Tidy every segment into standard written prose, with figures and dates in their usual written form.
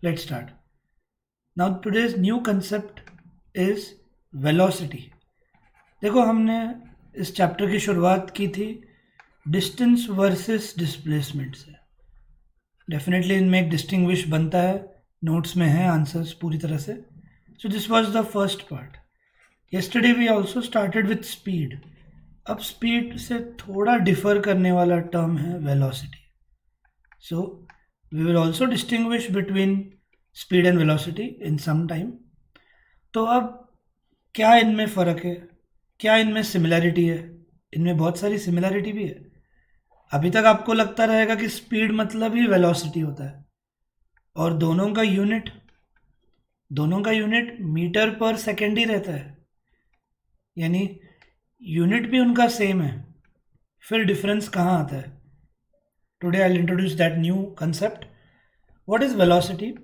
Let's start. Now today's new concept is velocity. देखो, हमने इस चैप्टर की शुरुआत की थी डिस्टेंस वर्सेस डिस्प्लेसमेंट से. डेफिनेटली इनमें एक डिस्टिंग्विश बनता है, नोट्स में है आंसर्स पूरी तरह से. So this was the first part. yesterday we also started with speed. अब स्पीड से थोड़ा डिफर करने वाला टर्म है velocity. So we will also distinguish between speed and velocity in some time. तो अब क्या इनमें फ़र्क है, क्या इनमें सिमिलैरिटी है? इनमें बहुत सारी सिमिलैरिटी भी है. अभी तक आपको लगता रहेगा कि स्पीड मतलब ही वेलोसिटी होता है, और दोनों का यूनिट मीटर पर सेकेंड ही रहता है, यानी यूनिट भी उनका सेम है. फिर डिफरेंस कहाँ आता है? Today I will introduce that new concept. What is velocity?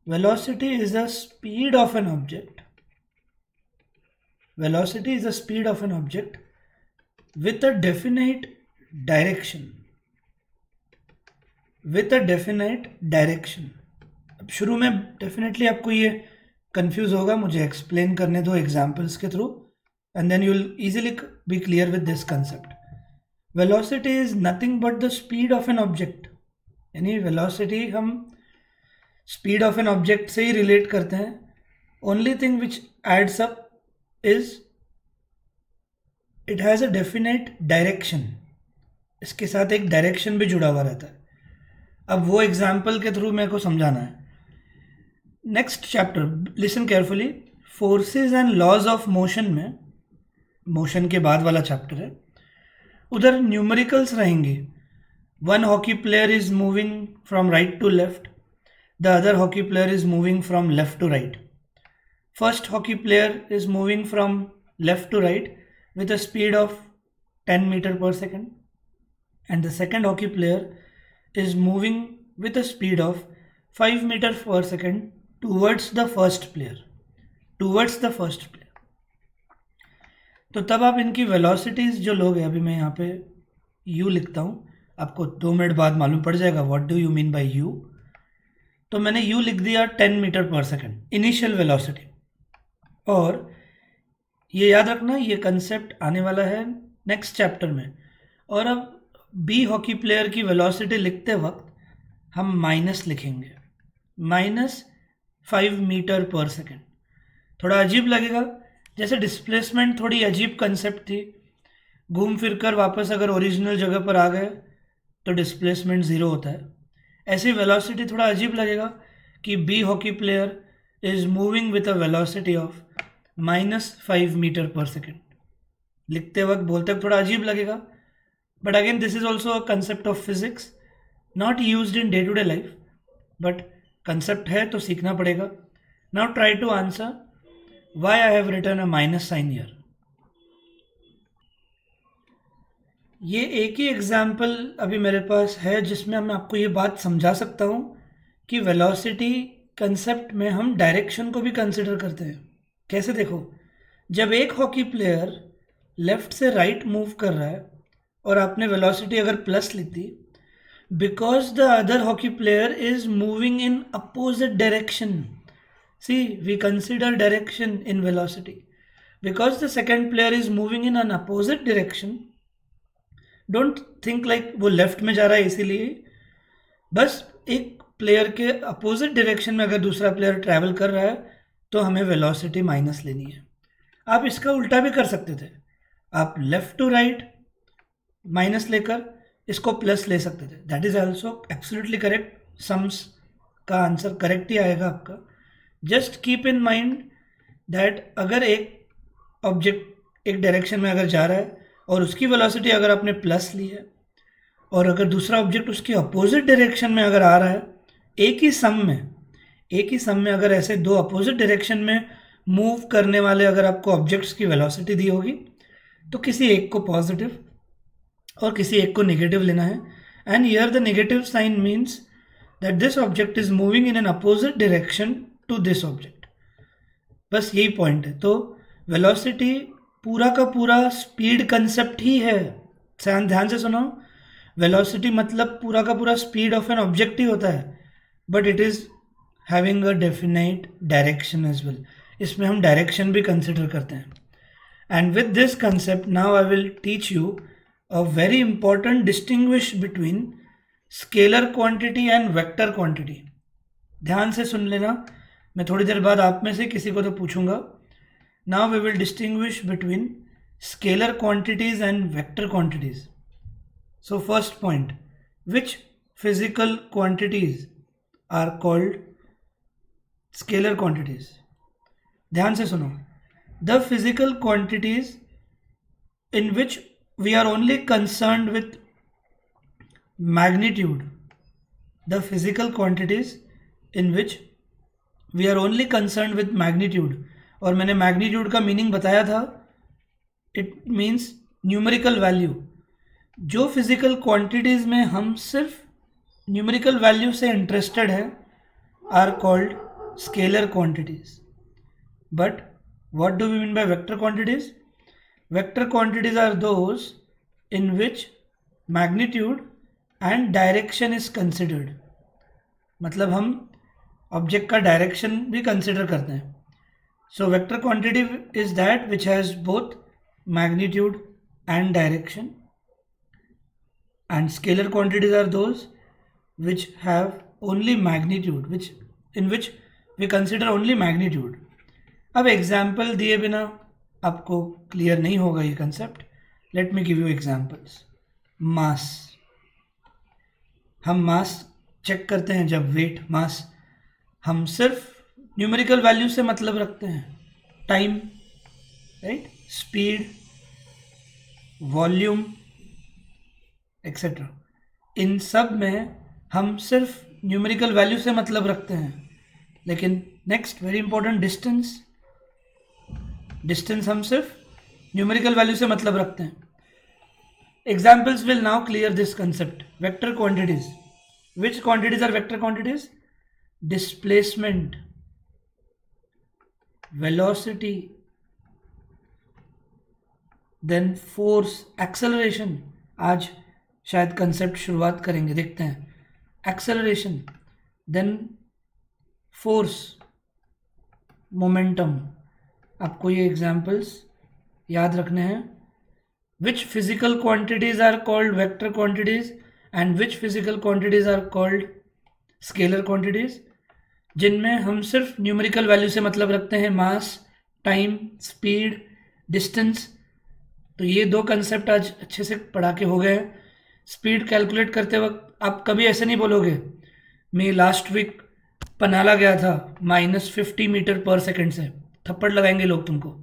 Velocity is the speed of an object. Velocity is the speed of an object with a definite direction. With a definite direction. अब शुरू में definitely आपको ये confuse होगा, मुझे explain करने दो examples के थ्रू, and then you will easily be clear with this concept. Velocity is nothing but the speed of an object. यानी वेलोसिटी हम स्पीड ऑफ एन ऑब्जेक्ट से ही रिलेट करते हैं. Only thing which adds up is it has a definite direction. इसके साथ एक direction भी जुड़ा हुआ रहता है. अब वो एग्जाम्पल के थ्रू मेरे को समझाना है. Next chapter, listen carefully, forces and laws of motion में, मोशन के बाद वाला चैप्टर है, उधर न्यूमेरिकल्स रहेंगे. One hockey player is moving from right to left. The other hockey player is moving from left to right. First hockey player is moving from left to right with a speed of 10 meter per second, and the second hockey player is moving with a speed of 5 meter per second towards the first player. तो तब आप इनकी velocities जो लोग हैं, अभी मैं यहाँ पे u लिखता हूँ, आपको 2 मिनट बाद मालूम पड़ जाएगा what do you mean by u. तो मैंने u लिख दिया 10 मीटर पर सेकंड इनिशियल वेलोसिटी. और ये याद रखना, ये कंसेप्ट आने वाला है नेक्स्ट चैप्टर में. और अब बी हॉकी प्लेयर की वेलोसिटी लिखते वक्त हम माइनस लिखेंगे, -5 मीटर पर सेकंड. थोड़ा अजीब लगेगा, जैसे डिस्प्लेसमेंट थोड़ी अजीब कंसेप्ट थी. घूम फिर कर वापस अगर ओरिजिनल जगह पर आ गए तो डिस्प्लेसमेंट ज़ीरो होता है. ऐसी वेलोसिटी थोड़ा अजीब लगेगा कि B hockey player is moving with a velocity of -5 metre per second. लिखते वक्त बोलते वक्त थोड़ा अजीब लगेगा, but again this is also a concept of physics, not used in day to day life, but concept है तो सीखना पड़ेगा. Now try to answer why I have written a minus sign here. ये एक ही एग्जाम्पल अभी मेरे पास है जिसमें मैं आपको ये बात समझा सकता हूँ कि वेलोसिटी कंसेप्ट में हम डायरेक्शन को भी कंसिडर करते हैं. कैसे? देखो, जब एक हॉकी प्लेयर लेफ्ट से राइट मूव कर रहा है और आपने वेलोसिटी अगर प्लस लिख दी, because the other hockey player is moving in opposite direction. See, we consider direction in velocity. Because the second player is moving in an opposite direction, don't think like वो left में जा रहा है इसीलिए. बस एक प्लेयर के opposite direction में अगर दूसरा प्लेयर ट्रैवल कर रहा है तो हमें वेलोसिटी माइनस लेनी है. आप इसका उल्टा भी कर सकते थे, आप लेफ्ट टू राइट माइनस लेकर इसको प्लस ले सकते थे. That is also absolutely correct. Sums का आंसर करेक्ट ही आएगा आपका. Just keep in mind that अगर एक ऑब्जेक्ट एक डायरेक्शन में अगर जा रहा है और उसकी वेलोसिटी अगर आपने प्लस ली है, और अगर दूसरा ऑब्जेक्ट उसकी अपोजिट डायरेक्शन में अगर आ रहा है, एक ही सम में अगर ऐसे दो अपोजिट डायरेक्शन में मूव करने वाले अगर आपको ऑब्जेक्ट्स की वेलोसिटी दी होगी, तो किसी एक को पॉजिटिव और किसी एक को नेगेटिव लेना है. And here the negative sign means that this object is moving in an opposite direction to this object. बस यही पॉइंट है. तो वेलोसिटी पूरा का पूरा स्पीड कंसेप्ट ही है. ध्यान से सुनो, वेलोसिटी मतलब पूरा का पूरा स्पीड ऑफ एन ऑब्जेक्ट ही होता है, but it is having a definite direction as well, इसमें हम डायरेक्शन भी कंसिडर करते हैं. And with this concept now I will teach you a very important distinguish between scalar quantity and vector quantity. ध्यान से सुन लेना, मैं थोड़ी देर बाद आप में से किसी को तो पूछूंगा. Now we will distinguish between scalar quantities and vector quantities. So first point, which physical quantities are called scalar quantities. ध्यान से सुनो. The physical quantities in which we are only concerned with magnitude. The physical quantities in which we are only concerned with magnitude. और मैंने magnitude का meaning बताया था. It means numerical value. जो physical quantities में हम सिर्फ न्यूमेरिकल वैल्यू से इंटरेस्टेड है are called scalar quantities. But what do we mean by vector quantities? Vector quantities are those in which magnitude and direction is considered. मतलब हम object का direction भी कंसिडर करते हैं. So vector quantity is that which has both magnitude and direction. And scalar quantities are those which have only magnitude, in which we consider only magnitude. अब example दिए बिना आपको क्लियर नहीं होगा ये concept. Let me give you examples. Mass, हम mass check करते हैं जब वेट मास हम सिर्फ न्यूमेरिकल वैल्यू से मतलब रखते हैं. Time, right, speed, volume etcetera, इन सब में हम सिर्फ न्यूमेरिकल वैल्यू से मतलब रखते हैं. लेकिन next very important, distance. Distance हम सिर्फ न्यूमेरिकल वैल्यू से मतलब रखते हैं. Examples will now clear this concept. Vector quantities, which quantities are vector quantities? Displacement, velocity, then force, acceleration. आज शायद कंसेप्ट शुरुआत करेंगे, देखते हैं. Acceleration, then force, momentum. आपको ये एग्जाम्पल्स याद रखने हैं. Which physical quantities are called vector quantities and which physical quantities are called scalar quantities? जिनमें हम सिर्फ न्यूमेरिकल वैल्यू से मतलब रखते हैं. मास, टाइम, स्पीड, डिस्टेंस. तो ये दो कंसेप्ट आज अच्छे से पढ़ा के हो गए हैं. स्पीड कैलकुलेट करते वक्त आप कभी ऐसे नहीं बोलोगे मैं लास्ट वीक पनाला गया था -50 मीटर पर सेकंड से, थप्पड़ लगाएंगे लोग तुमको.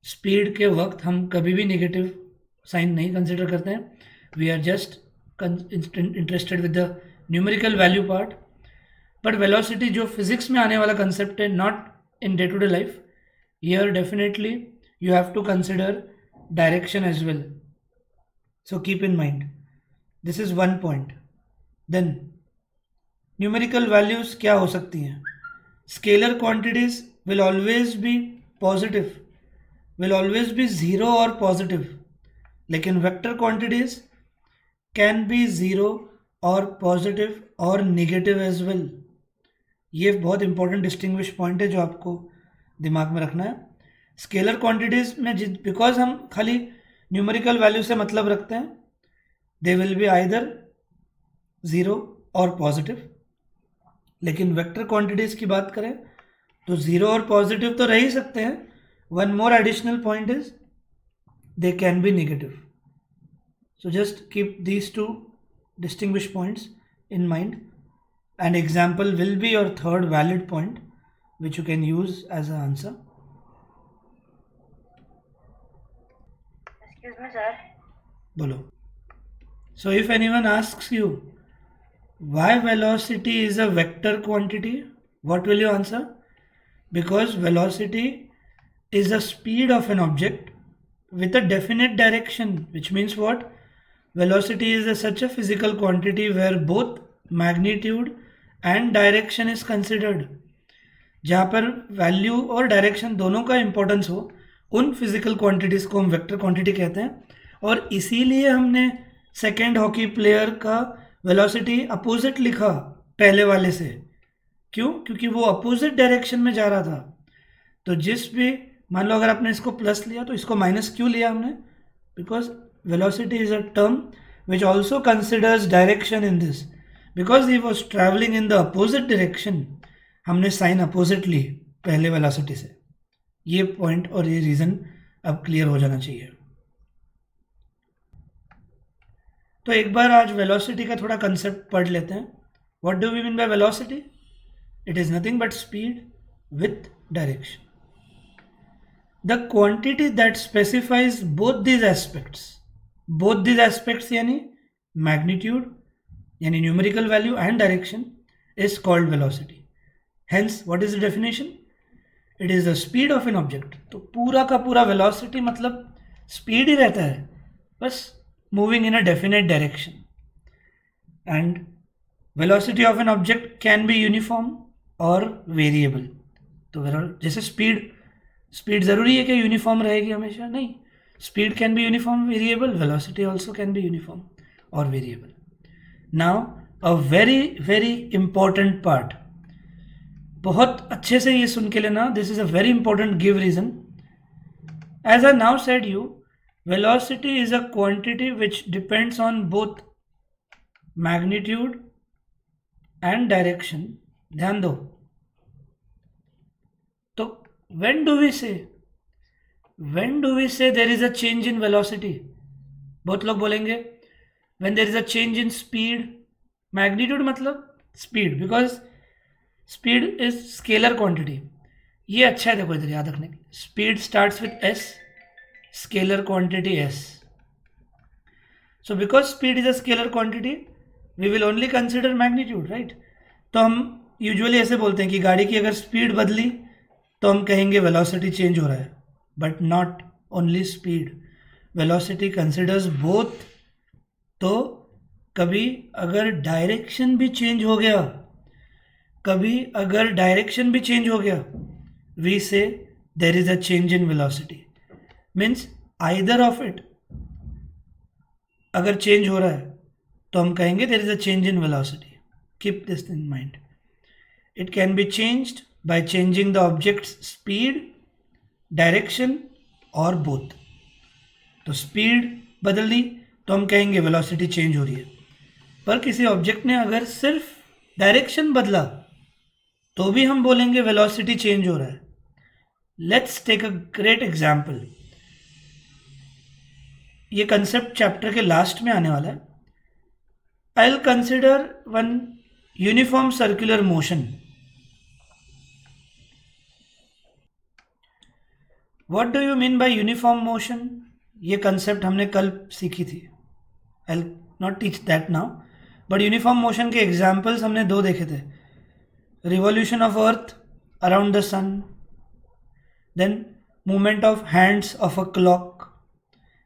स्पीड के वक्त हम कभी भी नेगेटिव साइन नहीं कंसिडर करते हैं. We are just interested with the numerical value part. But velocity जो फिजिक्स में आने वाला कंसेप्ट है, not in day to day life, here definitely you have to consider direction as well. So keep in mind. This is one point. Then numerical values क्या हो सकती हैं? Scalar quantities will always be positive, will always be zero और positive. लेकिन vector quantities can be zero और positive और negative edge well. ये बहुत इंपॉर्टेंट डिस्टिंग्विश पॉइंट है जो आपको दिमाग में रखना है. स्केलर क्वांटिटीज में बिकॉज हम खाली न्यूमेरिकल वैल्यू से मतलब रखते हैं, they will be either zero और पॉजिटिव. लेकिन वेक्टर क्वांटिटीज़ की बात करें तो ज़ीरो और पॉजिटिव तो रह ही सकते हैं. One more additional point is they can be negative. So just keep these two distinguish points in mind. An example will be your third valid point which you can use as an answer. Excuse me, sir. Bolo. So if anyone asks you why velocity is a vector quantity, what will you answer? Because velocity is the speed of an object with a definite direction, which means what? Velocity is such a physical quantity where both magnitude and direction is considered. जहाँ पर value और direction दोनों का importance हो, उन physical quantities को हम vector quantity कहते हैं. और इसीलिए हमने सेकेंड हॉकी प्लेयर का वेलोसिटी अपोजिट लिखा पहले वाले से, क्यों? क्योंकि वो अपोजिट डायरेक्शन में जा रहा था। तो जिस भी, मान लो अगर आपने इसको प्लस लिया तो इसको माइनस क्यों लिया हमने? Because velocity is a term which also considers direction in this. Because he was travelling in the opposite direction, हमने साइन अपोजिट ली पहले वेलोसिटी से। ये पॉइंट और ये रीज़न अब क्लियर हो जाना चाहिए। तो एक बार आज वेलोसिटी का थोड़ा कंसेप्ट पढ़ लेते हैं। What do we mean by velocity? It is nothing but speed with direction, the quantity that specifies both these aspects यानी मैग्नीट्यूड यानी numerical value and direction is called velocity. Hence what is the definition? It is the speed of an object. तो पूरा का पूरा velocity मतलब speed ही रहता है, बस moving in a definite direction. And velocity of an object can be uniform और variable. तो जैसे स्पीड ज़रूरी है कि यूनिफॉर्म रहेगी हमेशा? नहीं, speed can be uniform variable, velocity also can be uniform और variable. Now a very very important part, बहुत अच्छे से ये सुन के लेना, this is a very important give reason. As I now said you, velocity is a quantity which depends on both magnitude and direction. ध्यान दो। तो when do we say there is a change in velocity? बहुत लोग बोलेंगे when there is a change in speed, magnitude मतलब speed, because speed is scalar quantity। ये अच्छा है, देखो इधर याद रखने के लिए, speed starts with s, scalar quantity s। so because speed is a scalar quantity, we will only consider magnitude, right? तो हम यूजुअली ऐसे बोलते हैं कि गाड़ी की अगर स्पीड बदली तो हम कहेंगे वेलोसिटी चेंज हो रहा है, but not only speed, velocity considers both. तो कभी अगर डायरेक्शन भी चेंज हो गया, वी से there is a change in velocity. Means either of it अगर चेंज हो रहा है तो हम कहेंगे there is a change in velocity. Keep this in mind. It can be changed by changing the object's speed, direction और both। तो speed बदल दी तो हम कहेंगे वेलोसिटी चेंज हो रही है, पर किसी ऑब्जेक्ट ने अगर सिर्फ डायरेक्शन बदला तो भी हम बोलेंगे वेलोसिटी चेंज हो रहा है। Let's take a great example. ये कंसेप्ट चैप्टर के लास्ट में आने वाला है। I will consider one uniform circular motion. What do you mean by uniform motion? ये कंसेप्ट हमने कल सीखी थी। I'll not teach that now, but uniform motion के एग्जाम्पल्स हमने दो देखे थे, revolution of earth around the sun, then movement of hands of a clock.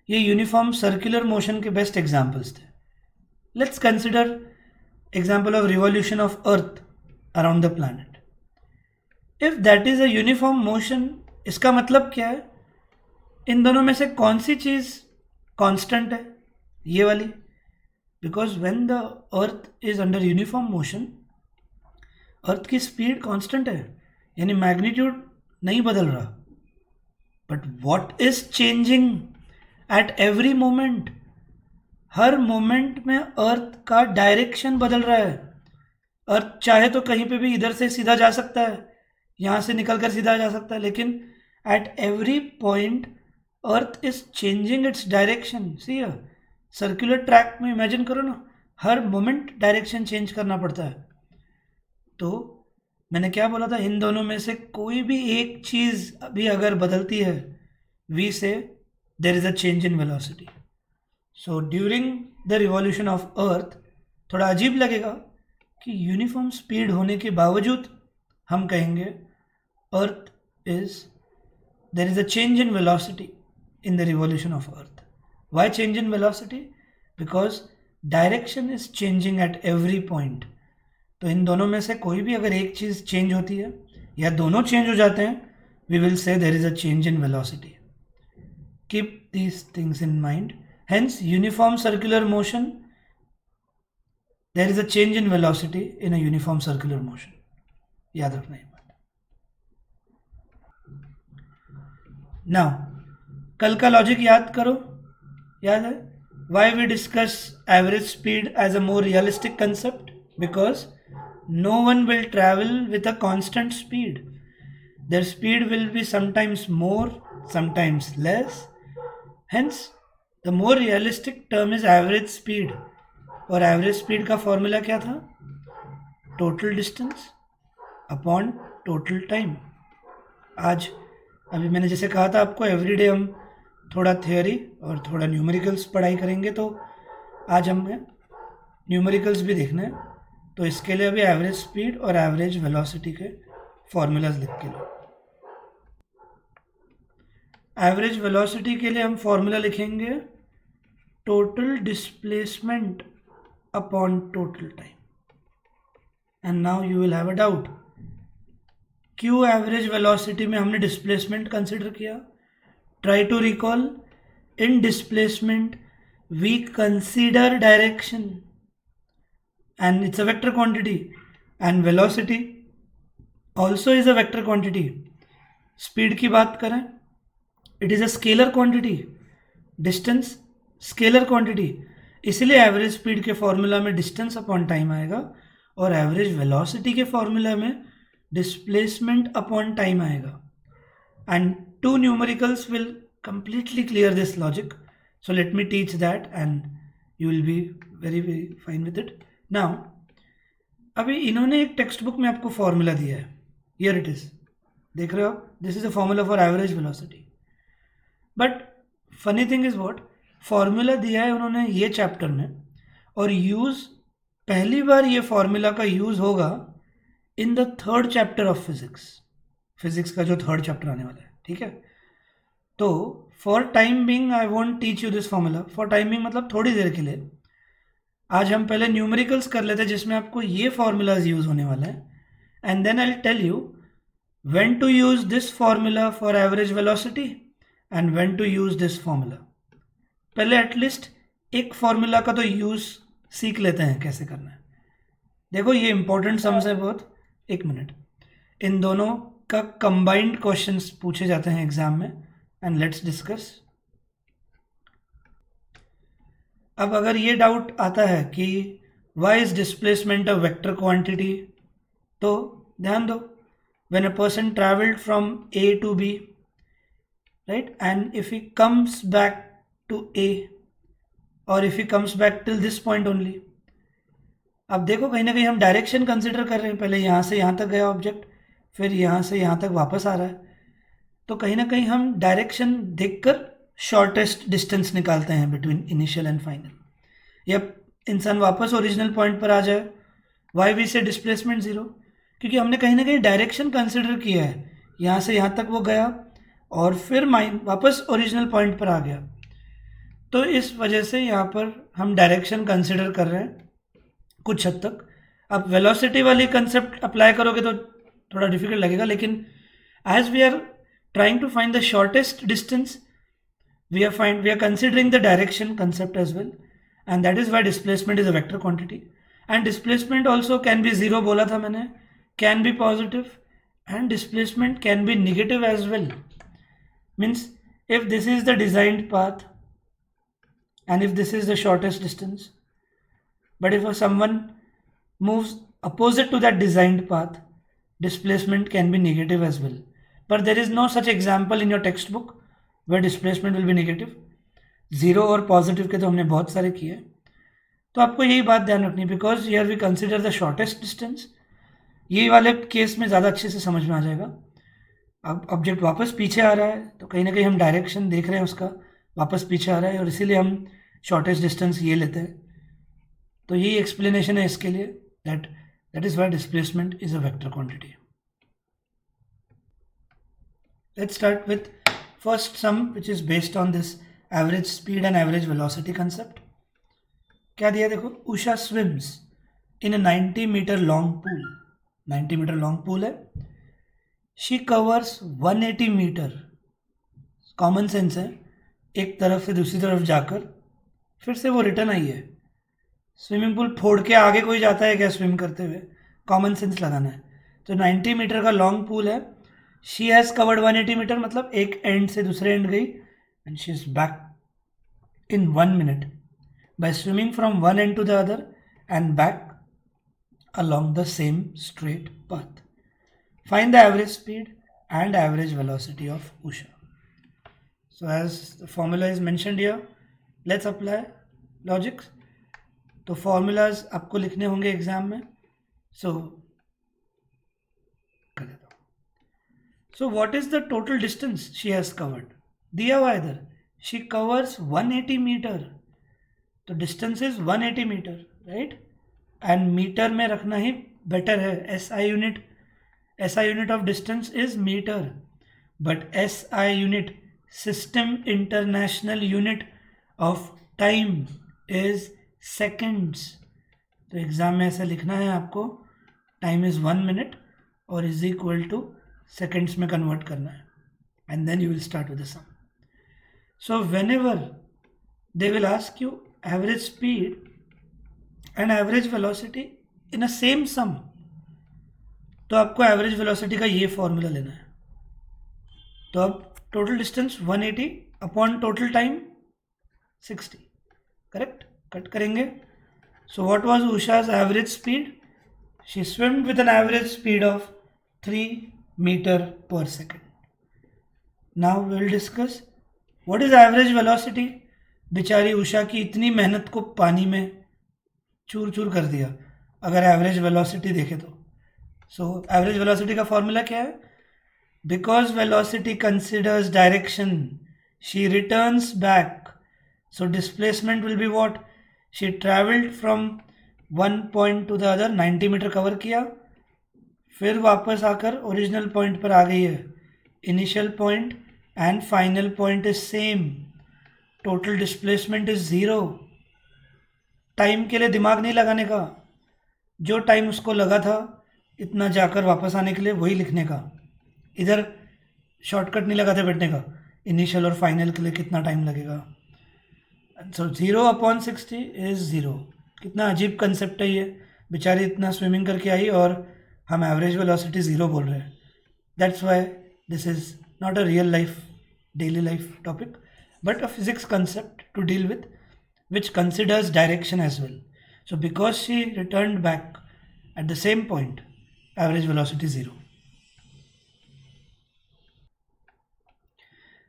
ये यूनिफॉर्म सर्कुलर मोशन के बेस्ट एग्जाम्पल्स थे। Let's consider example of revolution of earth around the planet. If that is a uniform motion, इसका मतलब क्या है? इन दोनों में से कौन सी चीज़ कांस्टेंट है? ये वाली। Because when the earth is under uniform motion, earth की स्पीड कांस्टेंट है, यानी मैग्नीट्यूड नहीं बदल रहा। But what is changing at every moment? हर मोमेंट में अर्थ का डायरेक्शन बदल रहा है। अर्थ चाहे तो कहीं पे भी इधर से सीधा जा सकता है, यहाँ से निकल कर सीधा जा सकता है, लेकिन at every point earth is changing its direction। see circular track में इमेजिन करो ना, हर मोमेंट डायरेक्शन चेंज करना पड़ता है। तो मैंने क्या बोला था, इन दोनों में से कोई भी एक चीज़ अभी अगर बदलती है, वी से there is a change in velocity. So during the revolution of अर्थ थोड़ा अजीब लगेगा कि यूनिफॉर्म स्पीड होने के बावजूद हम कहेंगे earth is, there is a change in velocity in the revolution of earth। why change in velocity? because direction is changing at every point। तो इन दोनों में से कोई भी अगर एक चीज़ चेंज होती है या दोनों चेंज हो जाते हैं, we will say there is a change in velocity। keep these things in mind। hence uniform circular motion, there is a change in velocity in a uniform circular motion। याद रखना ये बात। नाउ कल का logic याद करो, याद है? Why we discuss average speed as a more realistic concept? Because no one will travel with a constant speed. Their speed will be sometimes more, sometimes less. Hence, the more realistic term is average speed. और average speed का formula क्या था? Total distance upon total time. आज अभी मैंने जैसे कहा था आपको, एवरीडे हम थोड़ा थियोरी और थोड़ा न्यूमेरिकल्स पढ़ाई करेंगे, तो आज हमें न्यूमेरिकल्स भी देखना है। तो इसके लिए अभी एवरेज स्पीड और एवरेज वेलोसिटी के फॉर्मूलाज लिख के लो। एवरेज वेलोसिटी के लिए हम फॉर्मूला लिखेंगे total displacement upon total time. And now you will have a doubt, क्यों एवरेज वेलोसिटी में हमने डिस्प्लेसमेंट कंसिडर किया? Try to recall, in displacement we consider direction and it's a vector quantity, and velocity also is a vector quantity. Speed की बात करें, it is a scalar quantity, distance scalar quantity, इसलिए average speed के formula में distance upon time आएगा और average velocity के formula में डिस्प्लेसमेंट अपॉन टाइम आएगा। And two numericals will completely clear this logic, so let me teach that and you will be very fine with it. Now अभी इन्होंने एक text book में आपको फॉर्मूला दिया है, हियर इट इज, देख रहे हो, this is a formula for average velocity. But funny thing is what, formula दिया है उन्होंने ये चैप्टर में, और यूज पहली बार ये फॉर्मूला का यूज होगा in the third chapter of physics, physics का जो थर्ड चैप्टर आने वाला है, ठीक है? तो for time being I want teach you this formula, for time being मतलब थोड़ी देर के लिए। आज हम पहले न्यूमेरिकल्स कर लेते हैं जिसमें आपको ये फॉर्मूलाज यूज होने वाला है, and then I tell you when to use this formula for average velocity and when to use this formula. पहले एटलीस्ट एक फॉर्मूला का तो यूज सीख लेते हैं कैसे करना है। देखो ये इंपॉर्टेंट सम्स है बहुत, एक मिनट, इन दोनों का कंबाइंड क्वेश्चंस पूछे जाते हैं एग्जाम में, एंड लेट्स डिस्कस। अब अगर ये डाउट आता है कि why is displacement a vector quantity, तो ध्यान दो, when a person travelled from A to B, right, and if he comes back to A और if he comes back till this point only. अब देखो कहीं ना कहीं हम डायरेक्शन कंसिडर कर रहे हैं, पहले यहाँ से यहाँ तक गया ऑब्जेक्ट, फिर यहाँ से यहाँ तक वापस आ रहा है, तो कहीं ना कहीं हम डायरेक्शन देखकर शॉर्टेस्ट डिस्टेंस निकालते हैं बिटवीन इनिशियल एंड फाइनल, या इंसान वापस ओरिजिनल पॉइंट पर आ जाए। वाई वी से डिस्प्लेसमेंट जीरो, क्योंकि हमने कहीं ना कहीं डायरेक्शन कंसिडर किया है, यहाँ से यहाँ तक वो गया और फिर वापस ओरिजिनल पॉइंट पर आ गया, तो इस वजह से यहाँ पर हम डायरेक्शन कंसिडर कर रहे हैं कुछ हद तक। अब वेलोसिटी वाली कंसेप्ट अप्लाई करोगे तो थोड़ा डिफिकल्ट लगेगा, लेकिन as we are trying to find the shortest distance, we are considering the direction concept as well, and that is why displacement is a vector quantity. And displacement also can be zero, बोला था मैंने, can be positive, and displacement can be negative as well. Means if this is the designed path and if this is the shortest distance, but if someone moves opposite to that designed path, displacement can be negative as well. But there is no such example in your textbook where displacement will be negative. Zero और positive के तो हमने बहुत सारे किए, तो आपको यही बात ध्यान रखनी, because here we consider the shortest distance. ये वाले केस में ज़्यादा अच्छे से समझ में आ जाएगा। अब ऑब्जेक्ट वापस पीछे आ रहा है तो कहीं ना कहीं हम डायरेक्शन देख रहे हैं उसका, वापस पीछे आ रहा है, और इसीलिए हम शॉर्टेस्ट डिस्टेंस ये लेते हैं। तो यही एक्सप्लेनेशन है इसके लिए, that is why displacement is a vector quantity. Let's start with first sum, which is based on this average speed and average velocity concept. क्या दिया देखो, Usha swims in a 90 meter long pool. 90 meter long pool है, she covers 180 meter. Common sense है, एक तरफ से दूसरी तरफ जाकर फिर से वो रिटर्न आई है। स्विमिंग पूल फोड़ के आगे कोई जाता है क्या स्विम करते हुए? कॉमन सेंस लगाना है। तो 90 मीटर का लॉन्ग पूल है. शी हैज़ कवर्ड 180 मीटर, मतलब एक एंड से दूसरे एंड गई, and she is back in 1 minute by swimming from one end to the other and back along the same straight path. Find the average speed and average velocity of Usha. So as the formula is mentioned here, let's apply logics. तो formulas आपको लिखने होंगे exam में. So कर देता हूँ. So what is the total distance she has covered? दिया हुआ इधर. She covers 180 meter. तो distance is 180 metre, right. And metre में रखना ही बेटर है. SI unit of distance is metre, but SI unit, system international unit of time, is seconds. तो exam में ऐसा लिखना है आपको, टाइम इज 1 मिनट और इज इक्वल टू सेकेंड्स में कन्वर्ट करना है, and then you will start with the sum. So whenever they will ask you average speed and average velocity in a same sum, तो आपको average velocity का ये formula लेना है. तो अब total distance 180 upon total time 60, correct. Cut करेंगे. So what was Usha's average speed? She swam with an average speed of 3 meter per second. Now we will discuss what is average velocity. बेचारी उषा की इतनी मेहनत को पानी में चूर चूर कर दिया अगर एवरेज वेलोसिटी देखे तो. सो एवरेज वेलोसिटी का फॉर्मूला क्या है? Because velocity considers direction, she returns back. So displacement will be what? She travelled from one point to the other, 90 metre cover किया, फिर वापस आकर ओरिजिनल पॉइंट पर आ गई है. Initial point and final point is same. total displacement is 0. Time के लिए दिमाग नहीं लगाने का. जो टाइम उसको लगा था इतना जाकर वापस आने के लिए, वही लिखने का. इधर शॉर्टकट नहीं लगाते बैठने का. इनिशियल और फाइनल के लिए कितना टाइम लगेगा. सो 0/60 इज 0. कितना अजीब कंसेप्ट है ये. बेचारी इतना स्विमिंग करके आई और हम एवरेज वेलोसिटी 0 बोल रहे हैं. That's why this is not a real life daily life topic, but a physics concept to deal with, which considers direction as well. So because she returned back at the same point, average velocity 0.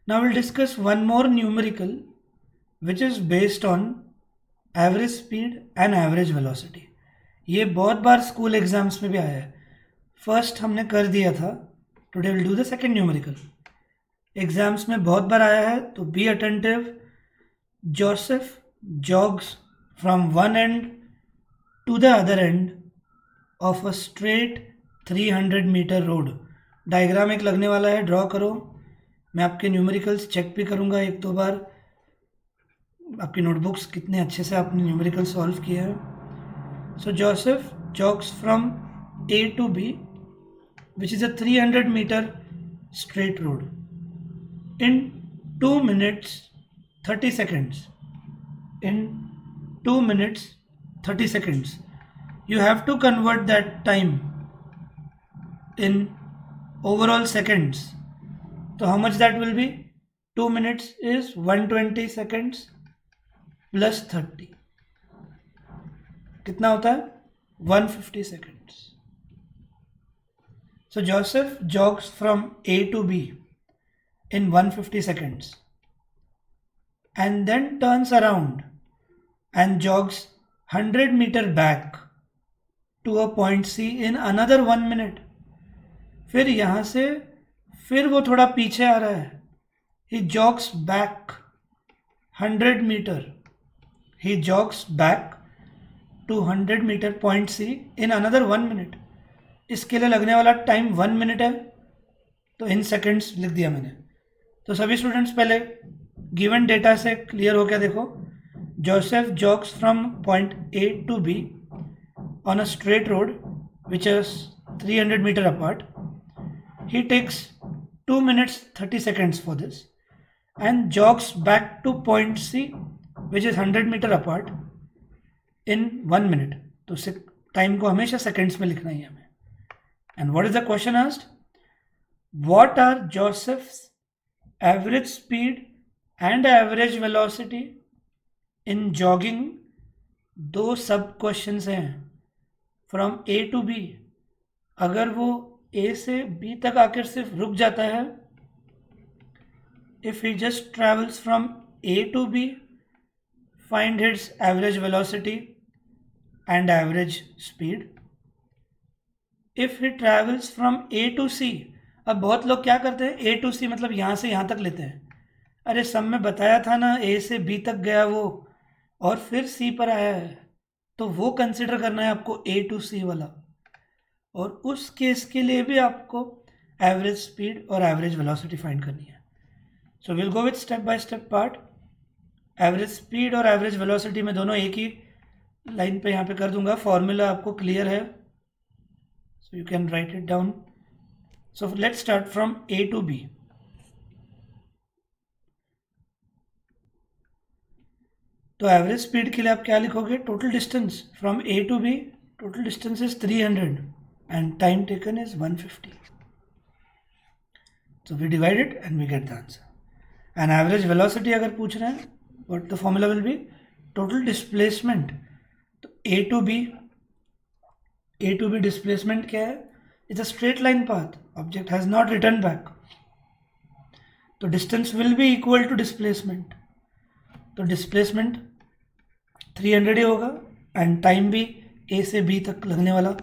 Now we'll discuss one more numerical which is based on average speed and average velocity. ये बहुत बार school exams में भी आया है. First हमने कर दिया था, today will do the second numerical. Exams में बहुत बार आया है, तो be attentive. Joseph jogs from one end to the other end of a straight 300 metre road. Diagram एक लगने वाला है, ड्रॉ करो. मैं आपके न्यूमेरिकल्स चेक भी करूँगा एक दो बार, आपकी नोटबुक्स कितने अच्छे से आपने न्यूमेरिकल सॉल्व किए हैं. सो Joseph jogs from A to B, which is a 300 meter straight road, in 2 minutes 30 seconds. In 2 minutes 30 seconds. You have to convert that time in overall seconds. So how much that will be? 2 minutes is 120 seconds plus 30. कितना होता है? 150 seconds. So Joseph jogs from A to B in 150 seconds and then turns around and jogs 100 meter back to a point C in another 1 minute. फिर यहाँ से फिर वो थोड़ा पीछे आ रहा है. He jogs back 100 meter. He jogs back to 100 meter point C in another 1 minute. इसके लिए लगने वाला टाइम 1 मिनट है, तो इन सेकेंड्स लिख दिया मैंने. तो सभी स्टूडेंट्स पहले गिवन डेटा से क्लियर हो गया. देखो, Joseph jogs from point A to B on a straight road which is 300 metre apart. He takes 2 minutes 30 seconds for this and jogs back to point C which is 100 meter apart in 1 minute. तो time को हमेशा seconds में लिखना ही है हमें. And what is the question asked? What are Joseph's average speed and average velocity in jogging? दो सब questions हैं फ्रॉम ए टू बी. अगर वो ए से बी तक आकर सिर्फ रुक जाता है, if he just travels from A to B, find its average velocity and average speed. If he travels from A to C, अब बहुत लोग क्या करते हैं, A to C मतलब यहाँ से यहाँ तक लेते हैं. अरे सब में बताया था ना, A से B तक गया वो और फिर C पर आया है, तो वो कंसिडर करना है आपको A to C वाला. और उस केस के लिए भी आपको एवरेज स्पीड और एवरेज वेलोसिटी फाइंड करनी है. So will go with step by step part. Average speed और एवरेज वेलोसिटी में दोनों एक ही लाइन पे यहाँ पे कर दूंगा. फॉर्मूला आपको क्लियर है, so you can write it down. So let's start from A to B. तो एवरेज स्पीड के लिए आप क्या लिखोगे? Total distance from A to B, total distance is 300 and time taken is 150. So we divide it and we get the answer. And average velocity अगर पूछ रहे हैं, what the formula will be? Total displacement. तो A to B displacement क्या है? It's a straight line path. Object has not returned back. तो distance will be equal to displacement. तो displacement 300 ही होगा and time भी A से B तक लगने वाला.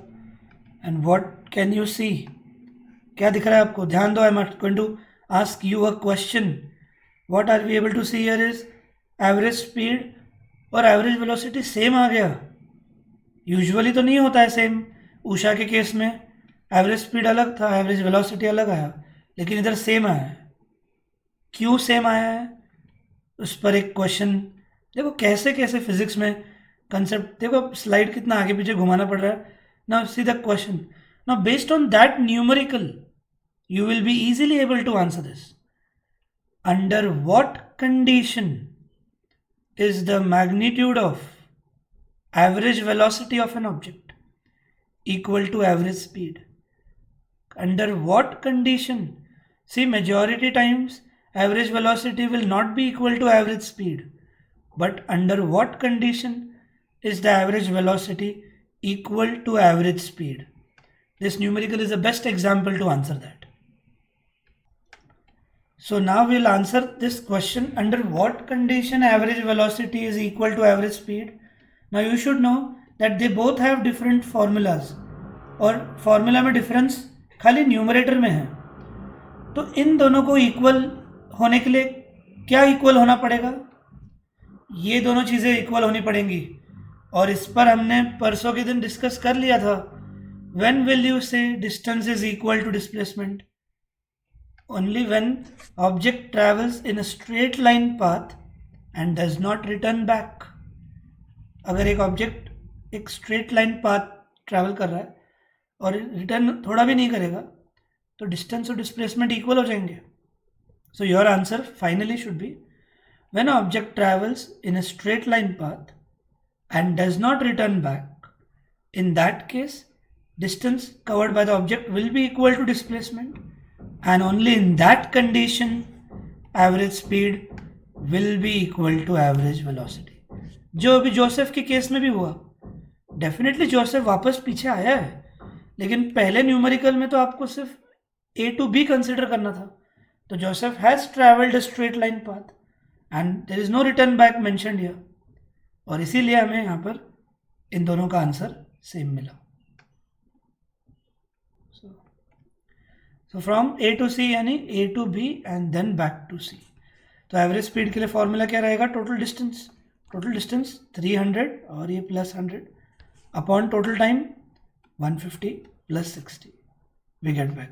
And what can you see? क्या दिख रहा है आपको? ध्यान दो, I am going to ask you a question. What are we able to see here is average speed और average velocity सेम आ गया. यूजुअली तो नहीं होता है सेम. उषा के केस में एवरेज स्पीड अलग था, एवरेज वेलोसिटी अलग आया, लेकिन इधर सेम आया है. क्यों सेम आया है? उस पर एक क्वेश्चन देखो, कैसे कैसे फिजिक्स में कंसेप्ट देखो. स्लाइड कितना आगे पीछे घुमाना पड़ रहा है. Now see the question. Now based on that numerical, you will be easily able to answer this. Under what condition is the magnitude of average velocity of an object equal to average speed? Under what condition? See, majority times average velocity will not be equal to average speed. But under what condition is the average velocity equal to average speed? This numerical is the best example to answer that. So now we'll answer this question, under what condition average velocity is equal to average speed. Now you should know that they both have different formulas, और formula में difference खाली numerator में है. तो इन दोनों को equal होने के लिए क्या इक्वल होना पड़ेगा? ये दोनों चीज़ें इक्वल होनी पड़ेंगी, और इस पर हमने परसों के दिन डिस्कस कर लिया था. When will you say distance is equal to displacement? Only when object travels in a straight line path and does not return back. अगर एक ऑब्जेक्ट एक स्ट्रेट लाइन पाथ ट्रैवल कर रहा है और रिटर्न थोड़ा भी नहीं करेगा, तो डिस्टेंस और डिस्प्लेसमेंट इक्वल हो जाएंगे. So your answer finally should be, when an object travels in a straight line path and does not return back, in that case distance covered by the object will be equal to displacement, and only in that condition average speed will be equal to average velocity. जो अभी Joseph के case में भी हुआ, definitely Joseph वापस पीछे आया है, लेकिन पहले न्यूमेरिकल में तो आपको सिर्फ A to B कंसिडर करना था. तो Joseph has travelled a straight line path and there is no return back mentioned here, और इसीलिए हमें यहाँ पर इन दोनों का आंसर सेम मिला. So from A to C यानी A to B and then back to C. तो एवरेज स्पीड के लिए फॉर्मूला क्या रहेगा? टोटल डिस्टेंस 300 और ये plus 100 upon total time 150 plus 60, we get back.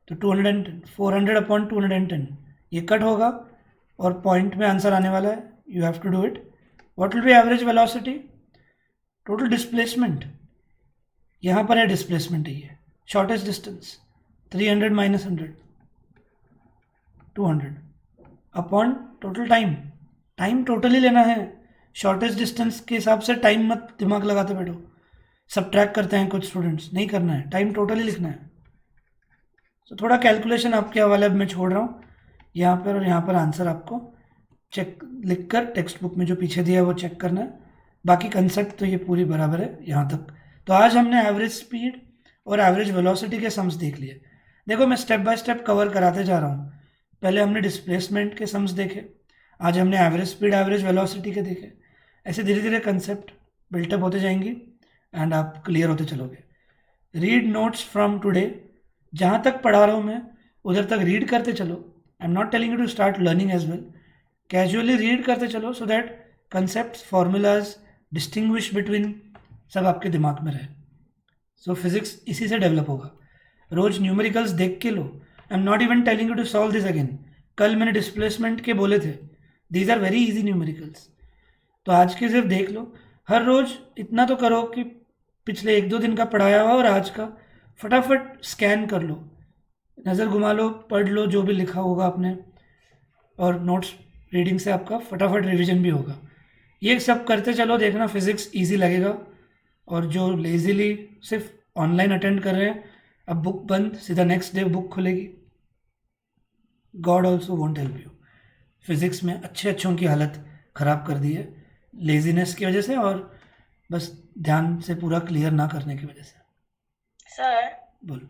तो 210, 400 अपॉन 210 ये कट होगा और पॉइंट में आंसर आने वाला है. You have to do it. What will be average velocity? Total displacement, यहाँ पर है डिस्प्लेसमेंट, ये shortest distance 300 minus 100 200 upon total time. Time totally लेना है, शॉर्टेस्ट डिस्टेंस के हिसाब से टाइम मत दिमाग लगाते बैठो. सब्ट्रैक्ट करते हैं कुछ स्टूडेंट्स, नहीं करना है, टाइम टोटली लिखना है। तो थोड़ा कैलकुलेशन आपके हवाले अब मैं छोड़ रहा हूँ, यहाँ पर और यहाँ पर आंसर आपको चेक लिख कर टेक्स्ट बुक में जो पीछे दिया है वो चेक करना है। बाकी कंसेप्ट तो ये पूरी बराबर है यहाँ तक। तो आज हमने एवरेज स्पीड और एवरेज वेलोसिटी के सम्स देख लिए। देखो मैं स्टेप बाय स्टेप कवर कराते जा रहा हूँ। पहले हमने डिस्प्लेसमेंट के सम्स देखे, आज हमने एवरेज स्पीड एवरेज वेलोसिटी के देखे। ऐसे धीरे धीरे कंसेप्ट बिल्टअप होते जाएंगी एंड आप क्लियर होते चलोगे। रीड नोट्स फ्रॉम टुडे, जहाँ तक पढ़ा रहा हूँ मैं उधर तक रीड करते चलो। I am not telling you to start learning as well, casually read करते चलो so that concept formulas distinguish between सब आपके दिमाग में रहे। सो फिजिक्स इसी से डेवलप होगा। रोज न्यूमेरिकल्स देख के लो। I am not even telling you to solve this again. कल मैंने डिस्प्लेसमेंट के बोले थे, these are very easy numericals. तो आज के सिर्फ देख लो, हर रोज इतना तो करो कि पिछले 1-2 दिन का पढ़ाया हुआ और आज का फटाफट स्कैन कर लो, नज़र घुमा लो, पढ़ लो जो भी लिखा होगा आपने, और नोट्स रीडिंग से आपका फटाफट रिवीजन भी होगा। ये सब करते चलो, देखना फिजिक्स इजी लगेगा। और जो लेजीली सिर्फ ऑनलाइन अटेंड कर रहे हैं, अब बुक बंद, सीधा नेक्स्ट डे बुक खुलेगी। God also won't help you. Physics में अच्छे अच्छों की हालत ख़राब कर दी है लेजीनेस की वजह से, और बस ध्यान से पूरा क्लियर ना करने की वजह से। सर बोलो।